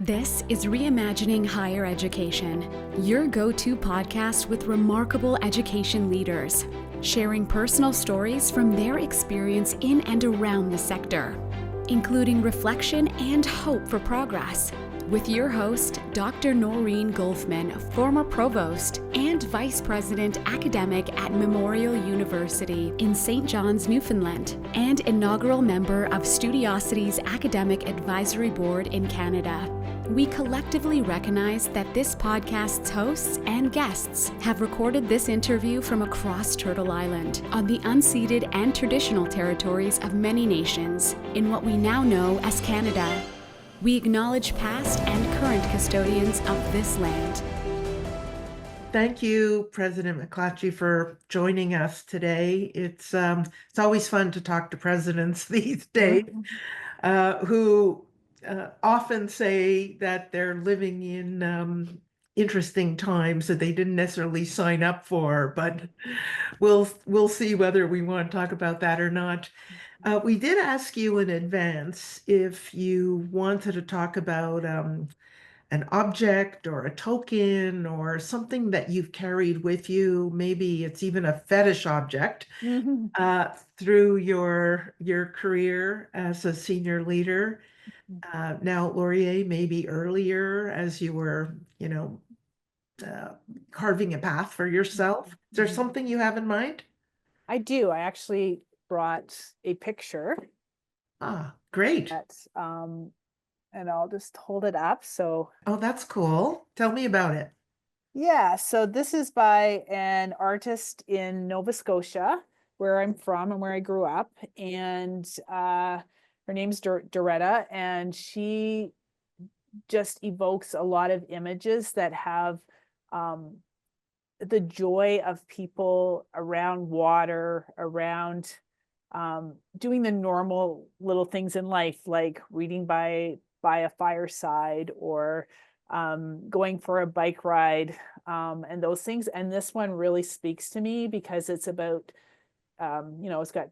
This is Reimagining Higher Education, your go-to podcast with remarkable education leaders, sharing personal stories from their experience in and around the sector, including reflection and hope for progress. With your host, Dr. Noreen Golfman, former provost and vice president academic at Memorial University in St. John's, Newfoundland, and inaugural member of Studiosity's Academic Advisory Board in Canada. We collectively recognize that this podcast's hosts and guests have recorded this interview from across Turtle Island on the unceded and traditional territories of many nations in what we now know as Canada. We acknowledge past and current custodians of this land. Thank you, President MacLatchy, for joining us today. It's always fun to talk to presidents these days who often say that they're living in interesting times that they didn't necessarily sign up for, but we'll see whether we want to talk about that or not. We did ask you in advance if you wanted to talk about an object or a token or something that you've carried with you. Maybe it's even a fetish object through your career as a senior leader. Now at Laurier, maybe earlier as you were, carving a path for yourself. Is there something you have in mind? I do. I actually brought a picture. Great. And I'll just hold it up. So, oh, that's cool. Tell me about it. Yeah, so this is by an artist in Nova Scotia, where I'm from and where I grew up. And her name's Doretta, and she just evokes a lot of images that have the joy of people around water, around doing the normal little things in life, like reading by a fireside or going for a bike ride and those things. And this one really speaks to me because it's about, it's got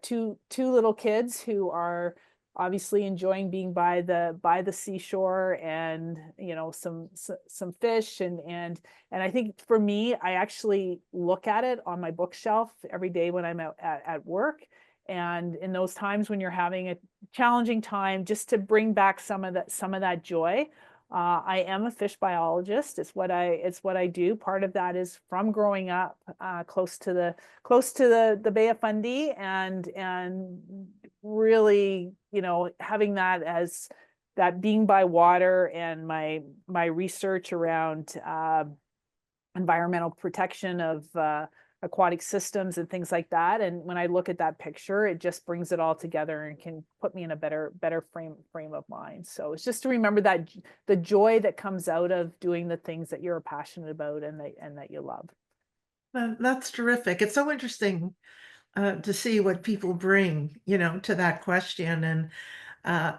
two little kids who are obviously enjoying being by the seashore and some fish and I think for me, I actually look at it on my bookshelf every day when I'm out at work, and in those times when you're having a challenging time, just to bring back some of that joy. I am a fish biologist. It's what I do. Part of that is from growing up close to the Bay of Fundy and really, having that as that being by water and my research around environmental protection of aquatic systems and things like that. And when I look at that picture, it just brings it all together and can put me in a better frame of mind. So it's just to remember that the joy that comes out of doing the things that you're passionate about and that you love. That's terrific. It's so interesting to see what people bring, to that question. And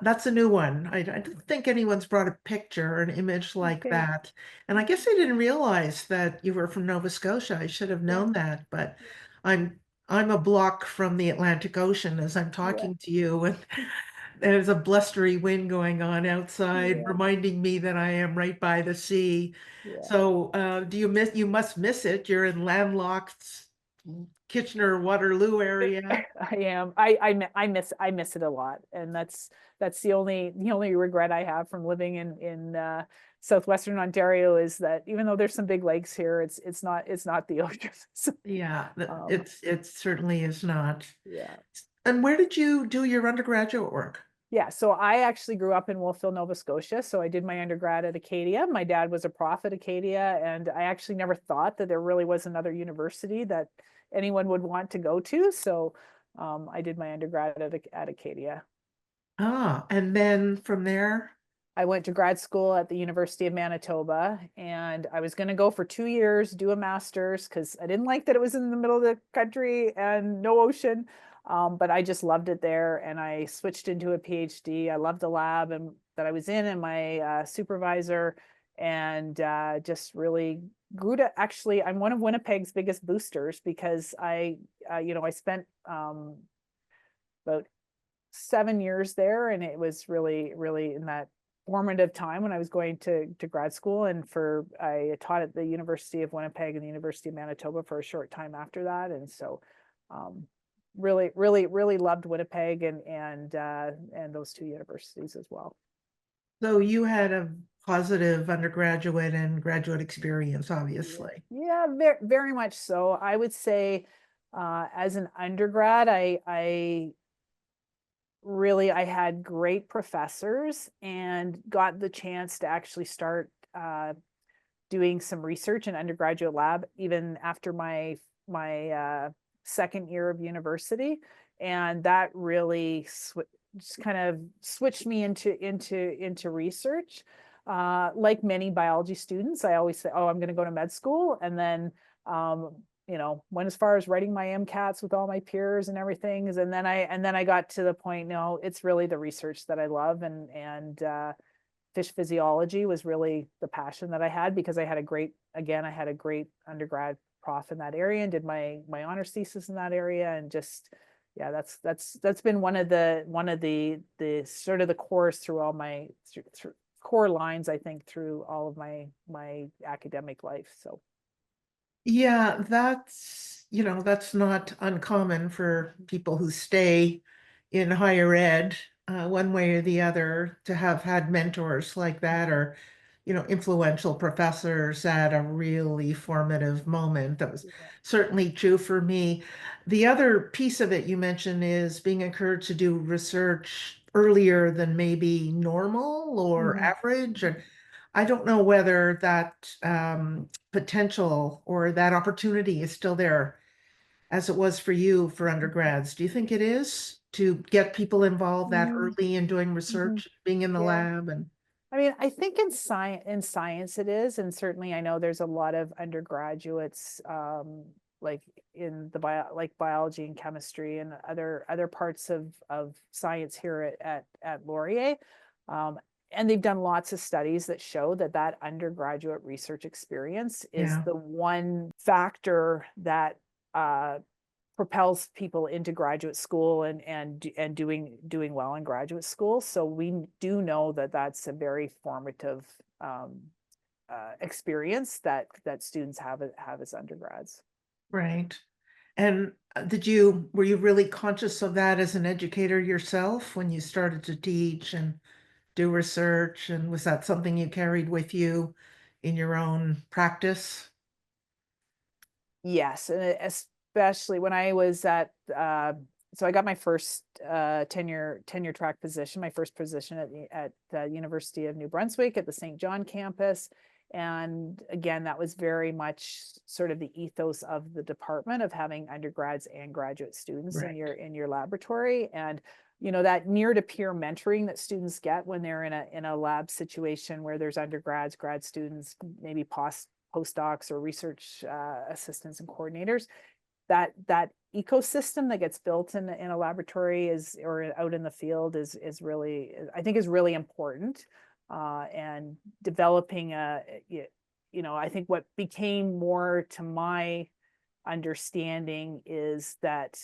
that's a new one. I don't think anyone's brought a picture or an image like that. And I guess I didn't realize that you were from Nova Scotia. I should have known that, but I'm a block from the Atlantic Ocean as I'm talking to you, and there's a blustery wind going on outside, reminding me that I am right by the sea. So you must miss it. You're in landlocked Kitchener-Waterloo area. I am. I miss it a lot, and that's the only regret I have from living in southwestern Ontario is that even though there's some big lakes here, it's not the ocean. Yeah, it certainly is not. Yeah. And where did you do your undergraduate work? Yeah, so I actually grew up in Wolfville, Nova Scotia. So I did my undergrad at Acadia. My dad was a prof at Acadia, and I actually never thought that there really was another university that anyone would want to go to. So I did my undergrad at Acadia. And then from there? I went to grad school at the University of Manitoba, and I was going to go for 2 years, do a master's, because I didn't like that it was in the middle of the country and no ocean. But I just loved it there, and I switched into a PhD. I loved the lab that I was in and my supervisor, and just really grew to actually, I'm one of Winnipeg's biggest boosters because I spent about 7 years there, and it was really, really in that formative time when I was going to grad school, and I taught at the University of Winnipeg and the University of Manitoba for a short time after that, and so really loved Winnipeg and those two universities as well. So you had a positive undergraduate and graduate experience, obviously. Yeah, very much so. I would say as an undergrad, I had great professors and got the chance to actually start doing some research in undergraduate lab even after my second year of university, and that really just kind of switched me into research. Like many biology students, I always say, "Oh, I'm going to go to med school," and then went as far as writing my MCATs with all my peers and everything. And then I got to the point, no, it's really the research that I love, and fish physiology was really the passion that I had, because I had a great undergrad prof in that area and did my honors thesis in that area, and just that's been one of the sort of the cores through all my through core lines, I think, through all of my academic life. So Yeah, that's not uncommon for people who stay in higher ed, one way or the other, to have had mentors like that, or influential professors at a really formative moment. That was certainly true for me. The other piece of it you mentioned is being encouraged to do research earlier than maybe normal or average. And I don't know whether that potential or that opportunity is still there as it was for you for undergrads. Do you think it is, to get people involved that early in doing research, being in the Yeah. lab? And I mean, I think in science it is, and certainly I know there's a lot of undergraduates like in the biology and chemistry and other parts of science here at Laurier. And they've done lots of studies that show that undergraduate research experience is yeah, the one factor that propels people into graduate school and doing well in graduate school. So we do know that that's a very formative experience that students have as undergrads. right. And were you really conscious of that as an educator yourself when you started to teach and do research? And was that something you carried with you in your own practice? Yes, and especially when I was at so I got my first tenure track position, my first position at the University of New Brunswick at the St. John campus. And again, that was very much sort of the ethos of the department, of having undergrads and graduate students Right. in your laboratory. And that near to peer mentoring that students get when they're in a lab situation where there's undergrads, grad students, maybe postdocs or research assistants and coordinators, that ecosystem that gets built in a laboratory or out in the field is really, I think, is really important. And developing I think what became more to my understanding is that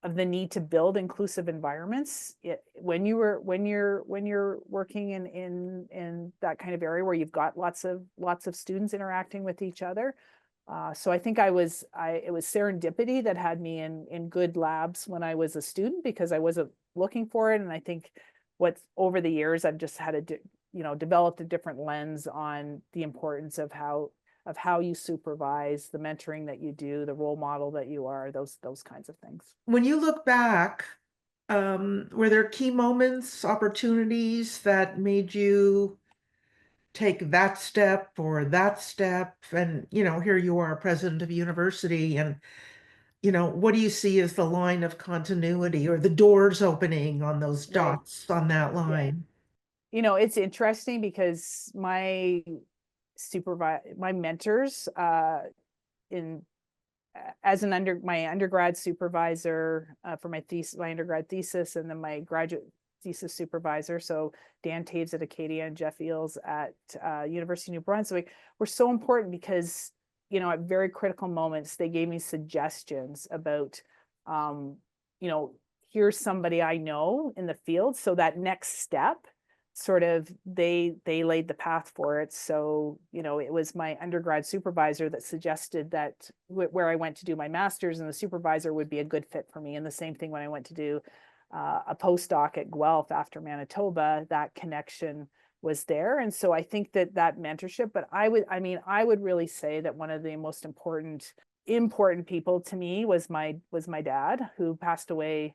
of the need to build inclusive environments. When you're working in that kind of area where you've got lots of students interacting with each other. So I think it was serendipity that had me in good labs when I was a student, because I wasn't looking for it. And I think over the years, I've just had developed a different lens on the importance of how you supervise, the mentoring that you do, the role model that you are, those kinds of things. When you look back, were there key moments, opportunities that made you take that step or that step? And, here you are, president of a university, and, what do you see as the line of continuity or the doors opening on those Right. dots on that Yeah. line? It's interesting because my mentors in as my undergrad supervisor for my undergrad thesis, and then my graduate thesis supervisor, so Dan Taves at Acadia and Jeff Eels at University of New Brunswick, were so important, because at very critical moments they gave me suggestions about here's somebody I know in the field, so that next step sort of they laid the path for it. So, it was my undergrad supervisor that suggested that where I went to do my master's, and the supervisor would be a good fit for me. And the same thing when I went to do a postdoc at Guelph after Manitoba, that connection was there. And so I think that mentorship, but I would really say that one of the most important people to me was my dad, who passed away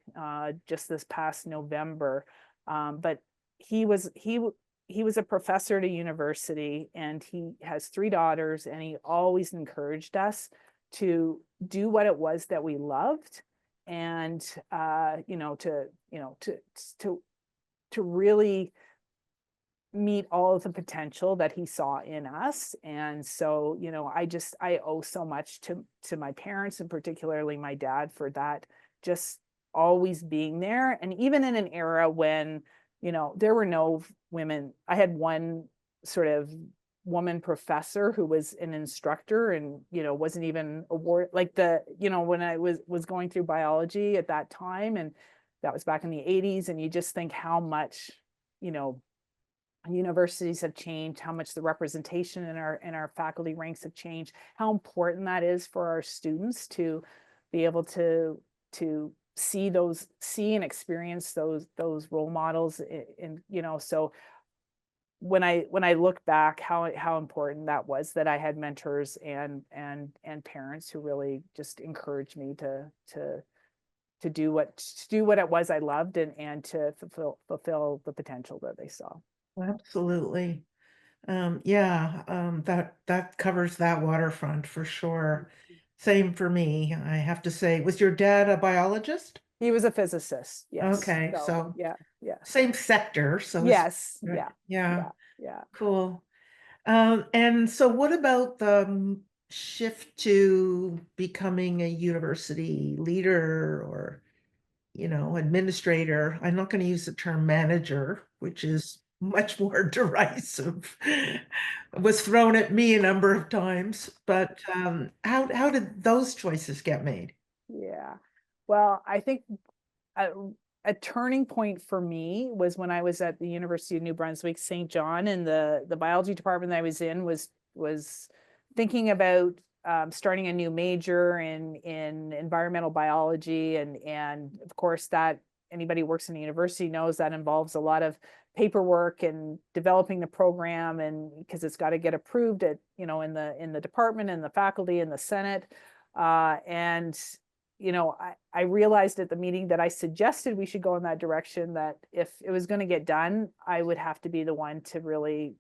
just this past November. But he was a professor at a university, and he has 3 daughters, and he always encouraged us to do what it was that we loved, and to really meet all of the potential that he saw in us. And so, I owe so much to my parents, and particularly my dad, for that, just always being there. And even in an era when, there were no women, I had one sort of woman professor who was an instructor, and, wasn't even award, like when I was going through biology at that time, and that was back in the 80s. And you just think how much, universities have changed, how much the representation in our faculty ranks have changed, how important that is for our students to be able to see and experience those role models. And so when I look back, how important that was, that I had mentors and parents who really just encouraged me to do what it was I loved, and to fulfill the potential that they saw. Absolutely. That covers that waterfront for sure. Same for me. I have to say, was your dad a biologist? He was a physicist. Yes. Okay, so yeah. same sector. So Yes. right. Yeah. Cool. And so what about the shift to becoming a university leader or, administrator? I'm not going to use the term manager, which is much more derisive. Was thrown at me a number of times, but how did those choices get made? Yeah. Well, I think a turning point for me was when I was at the University of New Brunswick, St. John, and the biology department that I was in was thinking about starting a new major in environmental biology, and of course, that anybody who works in a university knows that involves a lot of paperwork and developing the program, and because it's got to get approved at in the department and the faculty and the Senate, and I realized at the meeting that I suggested we should go in that direction, that if it was going to get done, I would have to be the one to really,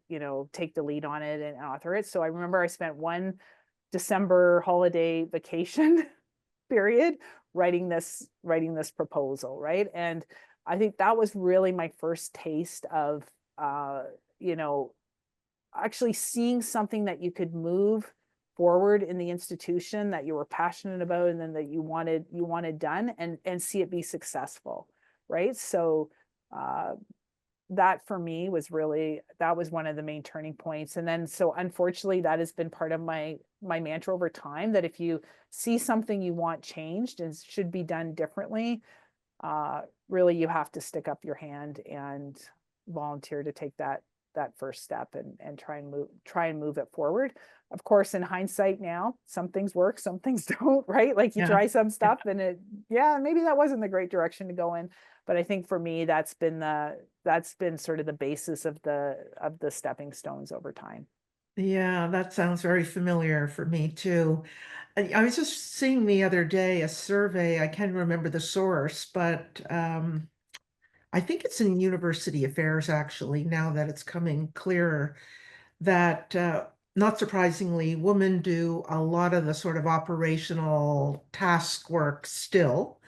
take the lead on it and author it. So I remember I spent one December holiday vacation period writing this proposal, right? And I think that was really my first taste of, actually seeing something that you could move forward in the institution that you were passionate about, and then that you wanted done, and see it be successful, right? So that for me was one of the main turning points. And then, so unfortunately, that has been part of my mantra over time, that if you see something you want changed and should be done differently, really you have to stick up your hand and volunteer to take that first step, and try and move it forward. Of course, in hindsight now, some things work, some things don't, right? Like you try some stuff and maybe that wasn't the great direction to go in. But I think for me, that's been sort of the basis of the stepping stones over time. Yeah, that sounds very familiar for me too. I was just seeing the other day a survey, I can't remember the source, but I think it's in University Affairs actually, now that it's coming clearer, that not surprisingly, women do a lot of the sort of operational task work still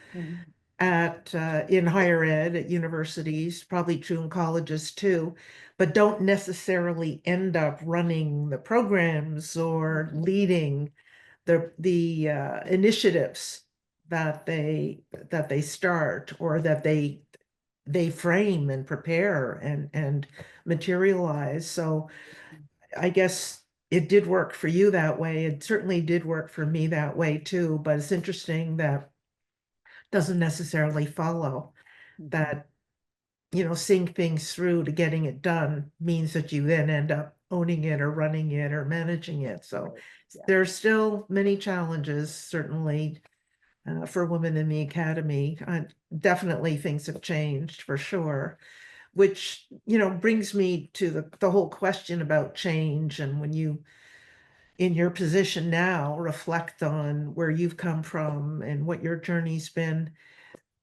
at in higher ed at universities, probably true in colleges too, but don't necessarily end up running the programs or leading the initiatives that they start, or that they frame and prepare and materialize. So I guess it did work for you that way. It certainly did work for me that way too, but it's interesting that doesn't necessarily follow that seeing things through to getting it done means that you then end up owning it or running it or managing it. So Right. Yeah. there's still many challenges, certainly, for women in the academy. Definitely things have changed for sure, which, brings me to the whole question about change. And when you, in your position now, reflect on where you've come from and what your journey's been,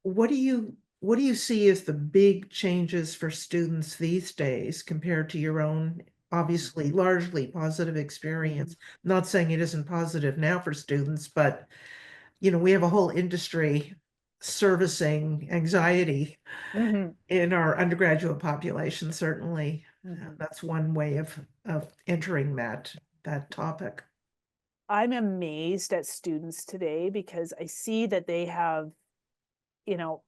what do you see as the big changes for students these days compared to your own, obviously largely positive experience? Not saying it isn't positive now for students, but we have a whole industry servicing anxiety Mhm. in our undergraduate population, certainly. Mhm. That's one way of entering that topic. I'm amazed at students today because I see that they have, you know,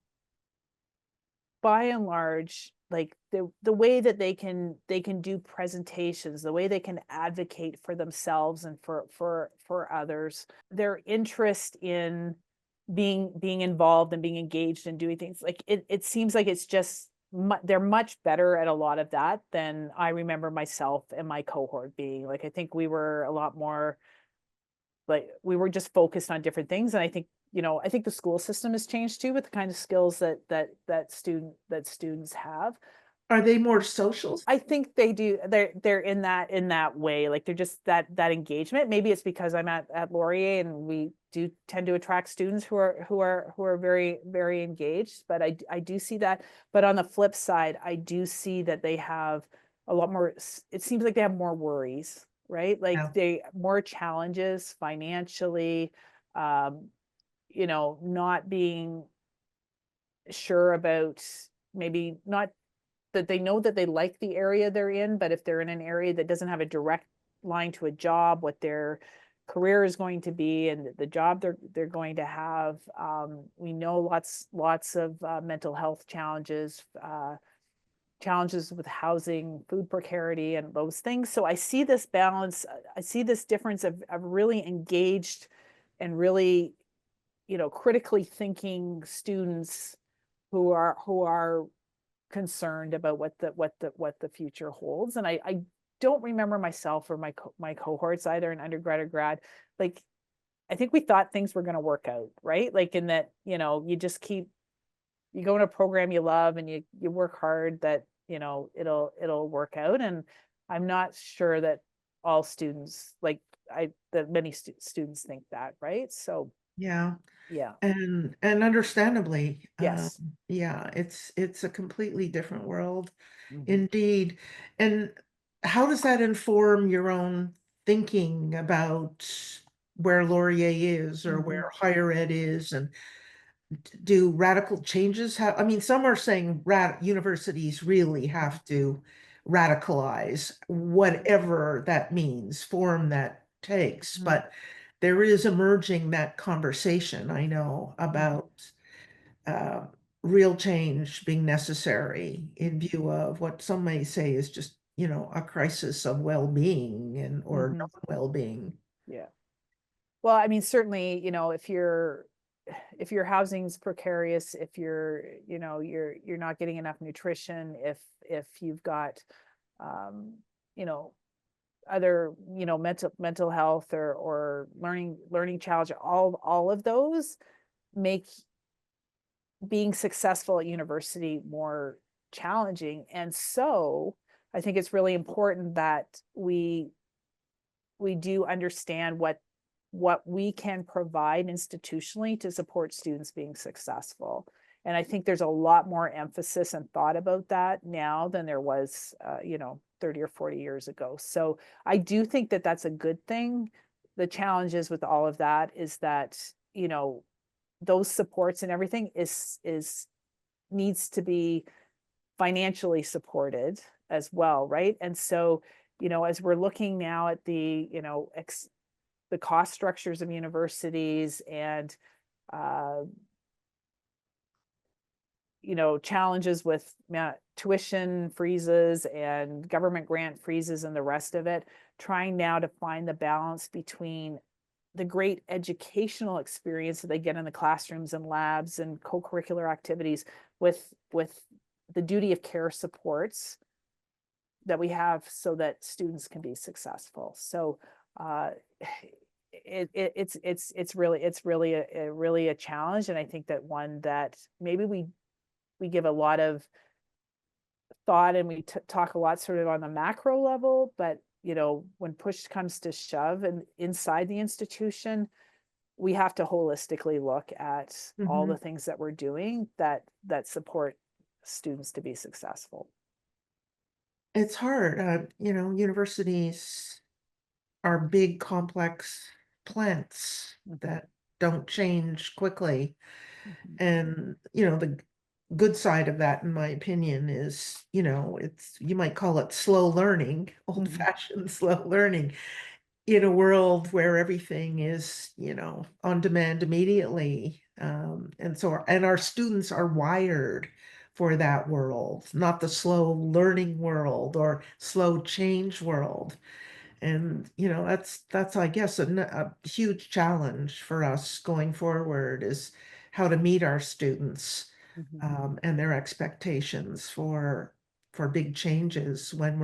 by and large, like the way that they can do presentations, the way they can advocate for themselves and for others, their interest in being involved and being engaged and doing things, like it seems like it's just they're much better at a lot of that than I remember myself and my cohort being. Like, I think we were a lot more, like, we were just focused on different things. And I think the school system has changed too, with the kind of skills that students have. Are they more social? I think they do. They're in that way. Like, they're just that engagement. Maybe it's because I'm at Laurier, and we do tend to attract students who are very, very engaged. But I do see that. But on the flip side, I do see that they have a lot more. It seems like they have more worries, right? Like, Yeah. they more challenges financially. Um, not being sure about, maybe not that they know that they like the area they're in, but if they're in an area that doesn't have a direct line to a job, what their career is going to be and the job they're going to have. We know lots of mental health challenges, challenges with housing, food precarity, and those things. So I see this balance. I see this difference of really engaged and really, critically thinking students who are concerned about what the future holds. And I don't remember myself or my cohorts, either in undergrad or grad, like, I think we thought things were going to work out, right? Like, in that, you go in a program you love and you work hard, that, it'll work out. And I'm not sure that all students, like, that many students think that, right? So Yeah. yeah. And understandably, Yes. yeah, it's a completely different world, Mhm. indeed. And how does that inform your own thinking about where Laurier is or Mhm. where higher ed is? And do radical changes have, I mean, some are saying universities really have to radicalize, whatever that means, form that takes. Mhm. But there is emerging that conversation, I know, Mhm. about uh, real change being necessary in view of what some may say is just, a crisis of well-being and or Mhm. non-well-being. Yeah. Well, I mean, certainly, if your housing's precarious, if you're not getting enough nutrition, if you've got, um, you know, other, mental health or learning challenge, all of those make being successful at university more challenging. And so I think it's really important that we do understand what we can provide institutionally to support students being successful. And I think there's a lot more emphasis and thought about that now than there was, 30 or 40 years ago. So I do think that that's a good thing. The challenges with all of that is that, those supports and everything is needs to be financially supported as well, right? And so, as we're looking now at the cost structures of universities and, uh, challenges with tuition freezes and government grant freezes and the rest of it, trying now to find the balance between the great educational experience that they get in the classrooms and labs and co-curricular activities with the duty of care supports that we have so that students can be successful. So it's really a challenge, and I think that one that maybe we give a lot of thought, and we talk a lot sort of on the macro level, but when push comes to shove and inside the institution, we have to holistically look at all the things that we're doing that support students to be successful. It's hard. Universities are big, complex plants that don't change quickly. And, the good side of that, in my opinion, is, you might call it slow learning, old-fashioned slow learning, in a world where everything is, on demand immediately. And so our students are wired for that world, not the slow learning world or slow change world. And, that's, I guess, a huge challenge for us going forward, is how to meet our students and their expectations for big changes when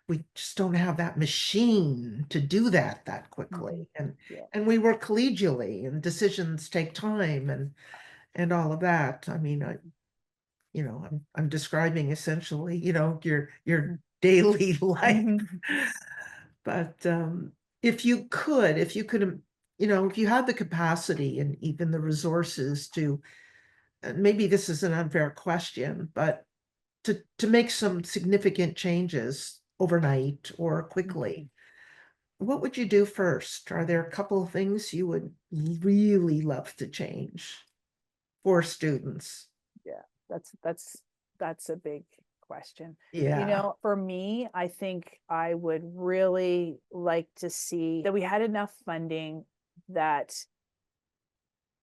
we just don't have that machine to do that quickly. And we work collegially, and decisions take time, and all of that. I mean, I'm describing essentially, your daily life. But if you could, if you had the capacity and even the resources to, maybe this is an unfair question, but to make some significant changes overnight or quickly, what would you do first? Are there a couple of things you would really love to change for students? Yeah, that's a big question. Yeah. For me, I think I would really like to see that we had enough funding that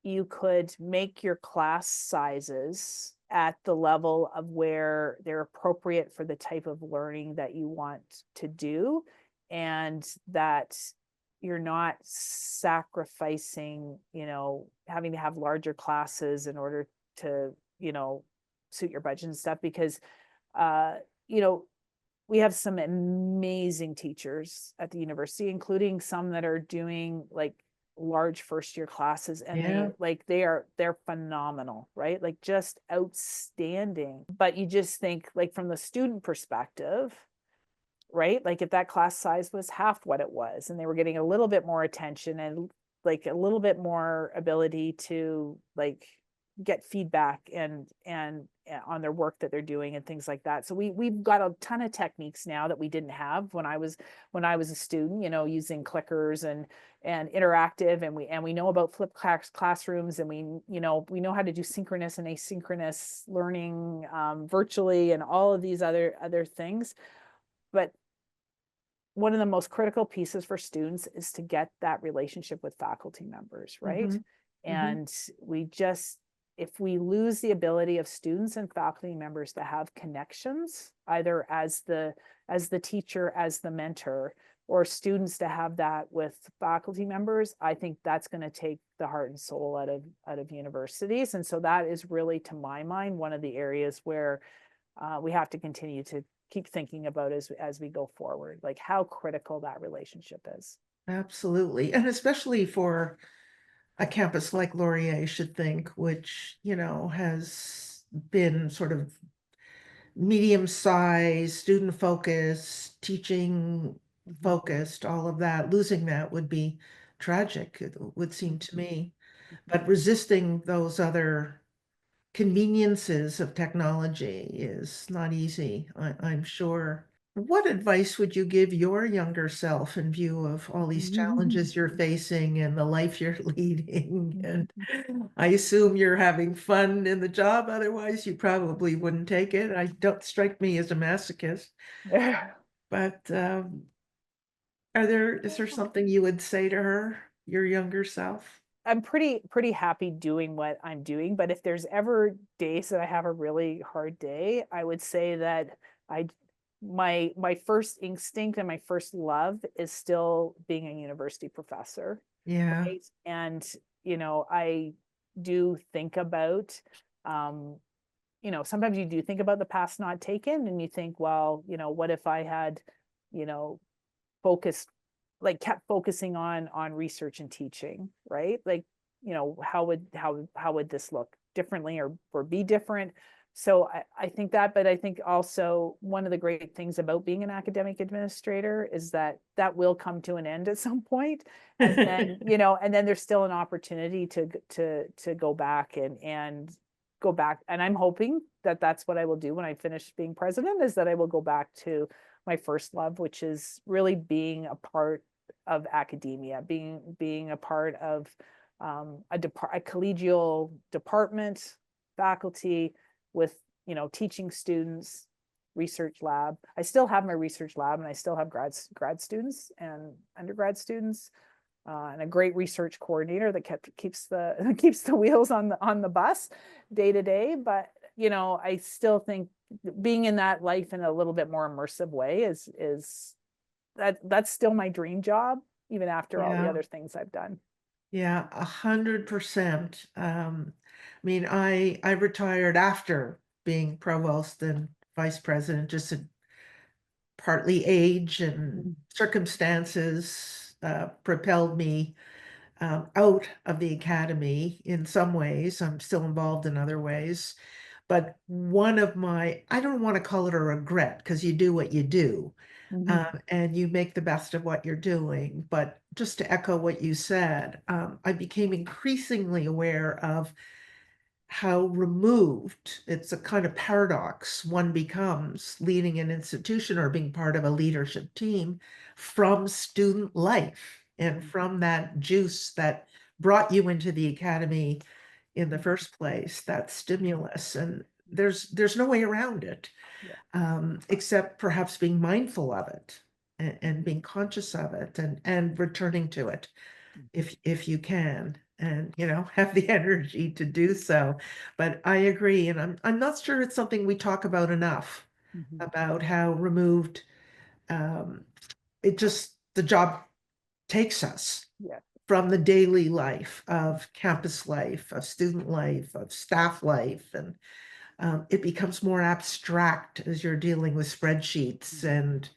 you could make your class sizes at the level of where they're appropriate for the type of learning that you want to do, and that you're not sacrificing, having to have larger classes in order to, suit your budget and stuff, because, we have some amazing teachers at the university, including some that are doing like large first year classes, and they're phenomenal, right? Like just outstanding. But you just think, like, from the student perspective, right? Like if that class size was half what it was, and they were getting a little bit more attention and like a little bit more ability to like get feedback and on their work that they're doing and things like that. So we've got a ton of techniques now that we didn't have when I was a student, using clickers and interactive, and we know about flipped classrooms, and we know how to do synchronous and asynchronous learning virtually, and all of these other things. But one of the most critical pieces for students is to get that relationship with faculty members, right? And if we lose the ability of students and faculty members to have connections, either as the teacher, as the mentor, or students to have that with faculty members, I think that's going to take the heart and soul out of universities. And so that is really, to my mind, one of the areas where we have to continue to keep thinking about as we go forward, like how critical that relationship is. Absolutely. And especially for a campus like Laurier, should think, which, has been sort of medium-sized, student focused, teaching focused, all of that. Losing that would be tragic, it would seem to me. But resisting those other conveniences of technology is not easy, I'm sure. What advice would you give your younger self in view of all these challenges you're facing and the life you're leading? And I assume you're having fun in the job, otherwise you probably wouldn't take it. I don't strike me as a masochist. But is there something you would say to her, your younger self? I'm pretty happy doing what I'm doing, but if there's ever days that I have a really hard day, I would say that my first instinct and my first love is still being a university professor. Yeah. Right? And I do think about you know, sometimes you do think about the paths not taken, and you think, well, you know, what if I had, you know, focused, like kept focusing on research and teaching, right? Like, you know, how would this look differently or be different? So I think that, but I think also one of the great things about being an academic administrator is that that will come to an end at some point. And then, you know, and then there's still an opportunity to go back and go back. And I'm hoping that that's what I will do when I finish being president, is that I will go back to my first love, which is really being a part of academia, being a part of a collegial department, faculty, with, you know, teaching students, research lab. I still have my research lab, and I still have grad students and undergrad students, and a great research coordinator that keeps the wheels on the bus day to day. But, you know, I still think being in that life in a little bit more immersive way is that's still my dream job, even after all the other things I've done. Yeah, 100%. I mean, I retired after being provost and vice president, just partly age and circumstances propelled me out of the academy in some ways. I'm still involved in other ways. But one of my, I don't want to call it a regret, because you do what you do. And you make the best of what you're doing. But just to echo what you said, I became increasingly aware of how removed, it's a kind of paradox, one becomes leading an institution or being part of a leadership team from student life and from that juice that brought you into the academy in the first place, that stimulus. And there's no way around it, except perhaps being mindful of it and being conscious of it and returning to it if you can, and you know, have the energy to do so. But I agree, and I'm not sure it's something we talk about enough, about how removed it just the job takes us from the daily life of campus life, of student life, of staff life, and it becomes more abstract as you're dealing with spreadsheets and,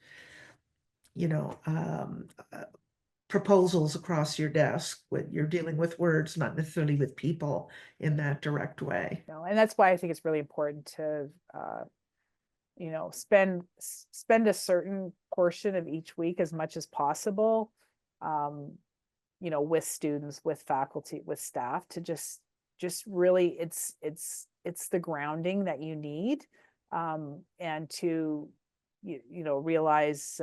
you know, proposals across your desk. When you're dealing with words, not necessarily with people in that direct way. You know, and that's why I think it's really important to, you know, spend a certain portion of each week, as much as possible, you know, with students, with faculty, with staff, to just really, it's the grounding that you need, and to, you know, realize,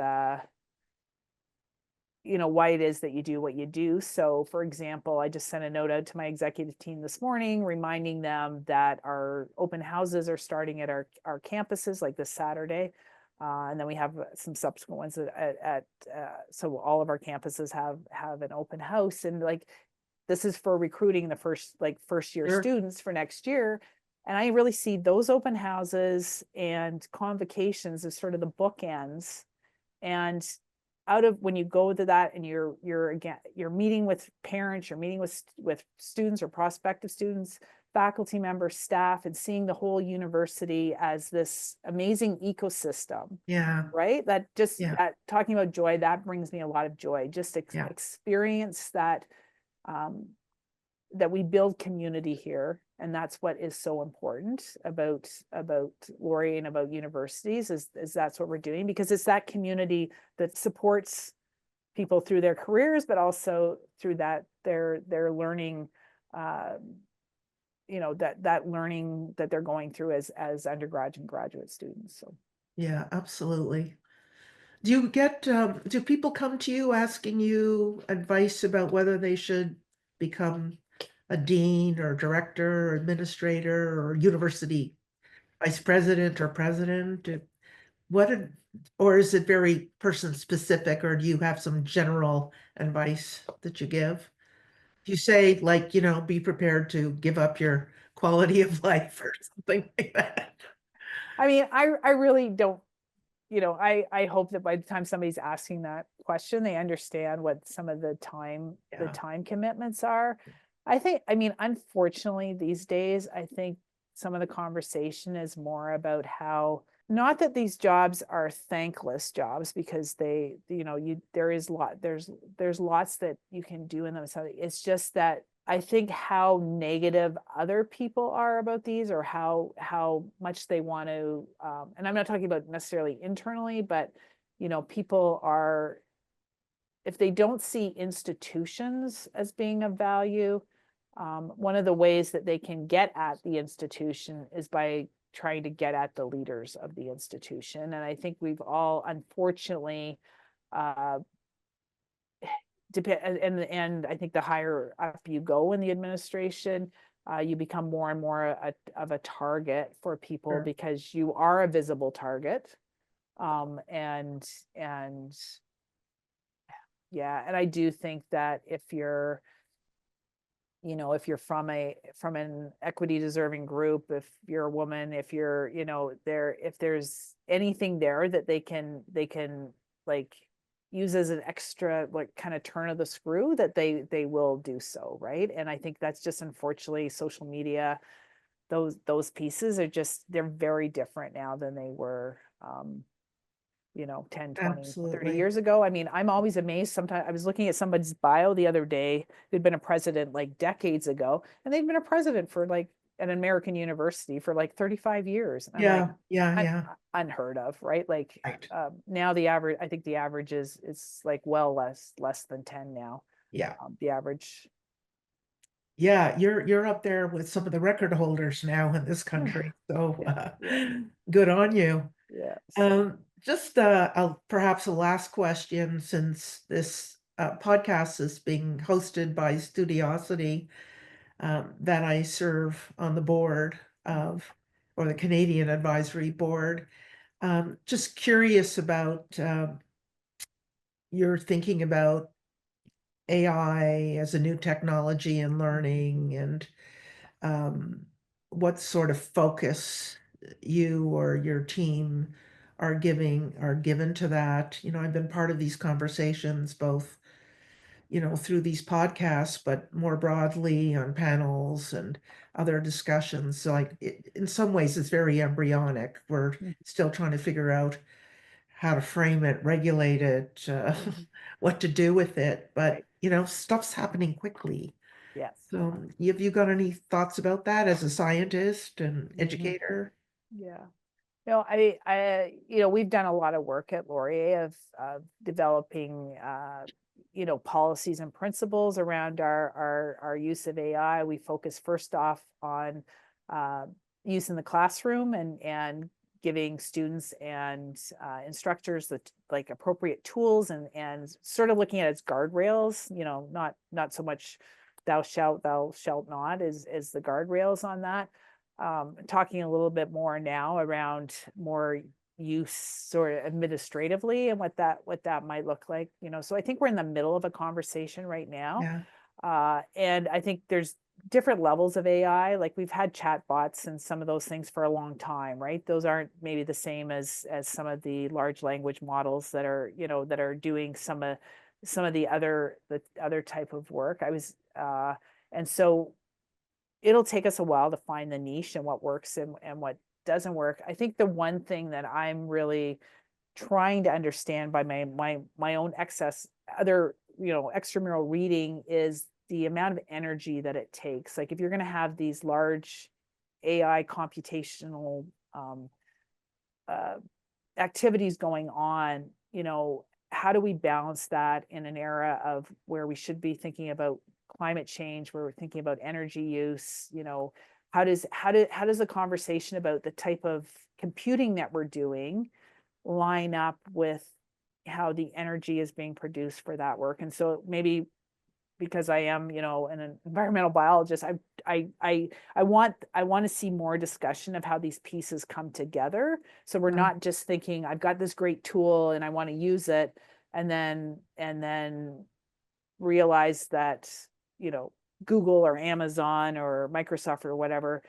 you know, why it is that you do what you do. So, for example, I just sent a note out to my executive team this morning, reminding them that our open houses are starting at our campuses, like this Saturday. And then we have some subsequent ones so all of our campuses have an open house. And like, this is for recruiting the first year students for next year. And I really see those open houses and convocations as sort of the bookends. And out of, when you go to that and you're meeting with parents, you're meeting with students or prospective students, faculty members, staff, and seeing the whole university as this amazing ecosystem. Right. That just talking about joy, that brings me a lot of joy. Just experience that, that we build community here. And that's what is so important about Laurier and about universities, is that's what we're doing, because it's that community that supports people through their careers, but also through that their learning, you know, that learning that they're going through as undergraduate and graduate students. So yeah, absolutely. Do you get do people come to you asking you advice about whether they should become a dean or director or administrator or university vice president or president? Or is it very person specific, or do you have some general advice that you give? Do you say, like, you know, be prepared to give up your quality of life or something like that? I mean, I really don't, you know, I hope that by the time somebody's asking that question, they understand what some of the time commitments are. I mean, unfortunately these days, I think some of the conversation is more about how, not that these jobs are thankless jobs, because they, there's lots that you can do in them. So it's just that I think how negative other people are about these, or how much they want to, and I'm not talking about necessarily internally, but people are, if they don't see institutions as being of value, one of the ways that they can get at the institution is by trying to get at the leaders of the institution. And I think we've all, unfortunately, and I think the higher up you go in the administration, you become more and more of a target for people, Sure. because you are a visible target. And yeah, and I do think that if you're from an equity deserving group, if you're a woman, if you're, if there's anything there that they can like use as an extra, like, kind of turn of the screw, that they will do so, right? And I think that's just, unfortunately, social media, those pieces are just, they're very different now than they were 10, 20, 30 Absolutely. years ago. I mean, I'm always amazed. Sometimes I was looking at somebody's bio the other day who'd been a president like decades ago, and they've been a president for like an American university for like 35 years. And I'm like, Yeah. unheard of, right? Like, Right. now I think the average is like well less than 10 now. Yeah. The average. Yeah, you're up there with some of the record holders now in this country. So Yeah. good on you. Yeah. Just perhaps a last question, since this podcast is being hosted by Studiosity, that I serve on the board of, or the Canadian Advisory Board. Just curious about your thinking about AI as a new technology in learning, and what sort of focus you or your team are given to that. I've been part of these conversations, both, through these podcasts, but more broadly on panels and other discussions. So, like, in some ways, it's very embryonic. We're still trying to figure out how to frame it, regulate it, what to do with it. But, stuff's happening quickly. Yes. So have you got any thoughts about that as a scientist and educator? Yeah. We've done a lot of work at Laurier of developing, policies and principles around our use of AI. We focus first off on use in the classroom, and giving students and instructors the like appropriate tools, and sort of looking at its guardrails. Not so much thou shalt not is the guardrails on that. Talking a little bit more now around more use sort of administratively, and what that might look like. So I think we're in the middle of a conversation right now. Yeah. And I think there's different levels of AI. Like, we've had chat bots and some of those things for a long time, right? Those aren't maybe the same as some of the large language models that are doing some of the other type of work. And so it'll take us a while to find the niche and what works and what doesn't work. I think the one thing that I'm really trying to understand by my own extramural reading is the amount of energy that it takes. Like, if you're going to have these large AI computational activities going on, how do we balance that in an era of where we should be thinking about climate change, where we're thinking about energy use? How does the conversation about the type of computing that we're doing line up with how the energy is being produced for that work? And so maybe because I am, an environmental biologist, I want to see more discussion of how these pieces come together. So we're not just thinking, I've got this great tool and I want to use it, and then realize that, Google or Amazon or Microsoft or whatever,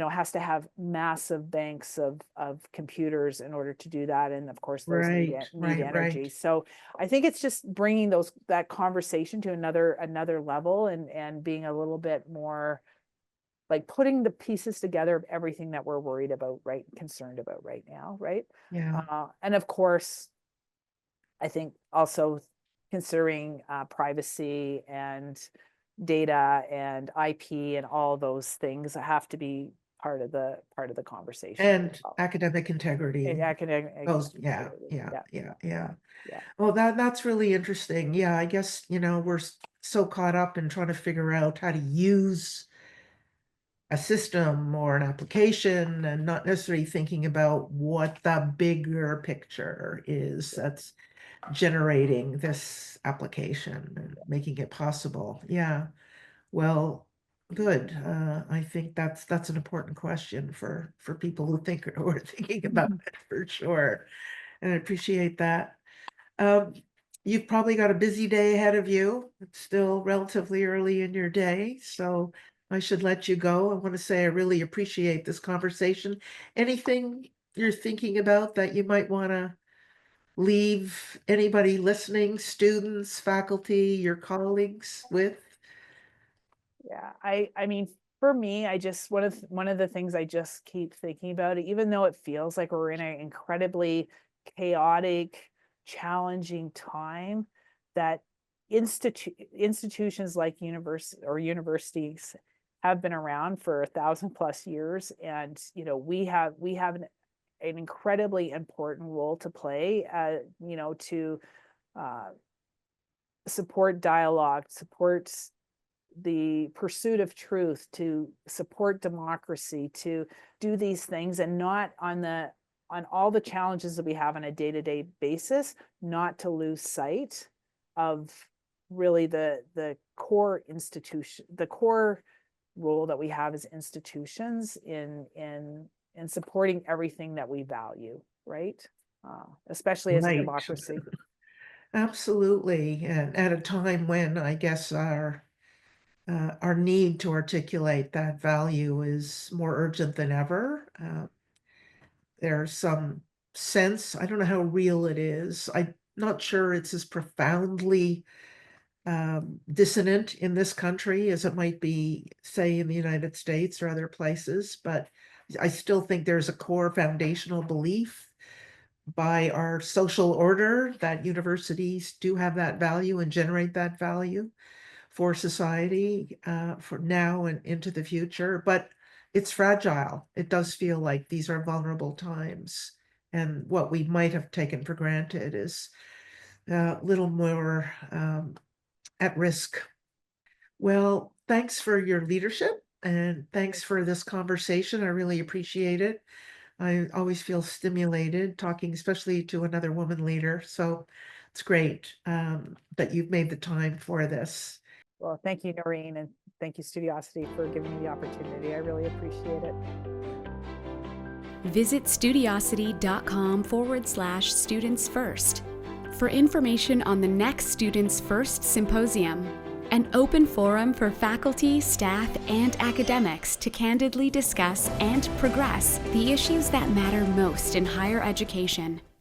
has to have massive banks of computers in order to do that. And of course, those need energy. So I think it's just bringing that conversation to another level, and being a little bit more like putting the pieces together of everything that we're worried about, right, concerned about right now, right? Yeah. And of course, I think also considering privacy and data and IP and all those things have to be part of the conversation. And academic integrity. And academic Yeah. yeah. Well, that's really interesting. Yeah, I guess, we're so caught up in trying to figure out how to use a system or an application and not necessarily thinking about what the bigger picture is that's generating this application and making it possible. Yeah. Well, good. I think that's an important question for people who are thinking about it for sure. And I appreciate that. Um, you've probably got a busy day ahead of you. It's still relatively early in your day, so I should let you go. I want to say I really appreciate this conversation. Anything you're thinking about that you might want to leave anybody listening, students, faculty, your colleagues with? Yeah, I mean, for me, I just one of the things I just keep thinking about, even though it feels like we're in an incredibly chaotic, challenging time, that institutions like universities have been around for 1,000+ years, and we have an incredibly important role to play, to support dialogue, support the pursuit of truth, to support democracy, to do these things, and not on all the challenges that we have on a day-to-day basis, not to lose sight of really the core institution, the core role that we have as institutions in supporting everything that we value, right? Especially as a Right. democracy. Absolutely. And at a time when I guess our need to articulate that value is more urgent than ever. There's some sense, I don't know how real it is. I'm not sure it's as profoundly dissonant in this country as it might be, say, in the United States or other places, but I still think there's a core foundational belief by our social order that universities do have that value and generate that value for society, for now and into the future, but it's fragile. It does feel like these are vulnerable times, and what we might have taken for granted is a little more at risk. Well, thanks for your leadership and thanks for this conversation. I really appreciate it. I always feel stimulated talking, especially to another woman leader. So it's great that you've made the time for this. Well, thank you, Noreen, and thank you, Studiosity, for giving me the opportunity. I really appreciate it. Visit studiosity.com/students first for information on the next Students First Symposium, an open forum for faculty, staff, and academics to candidly discuss and progress the issues that matter most in higher education.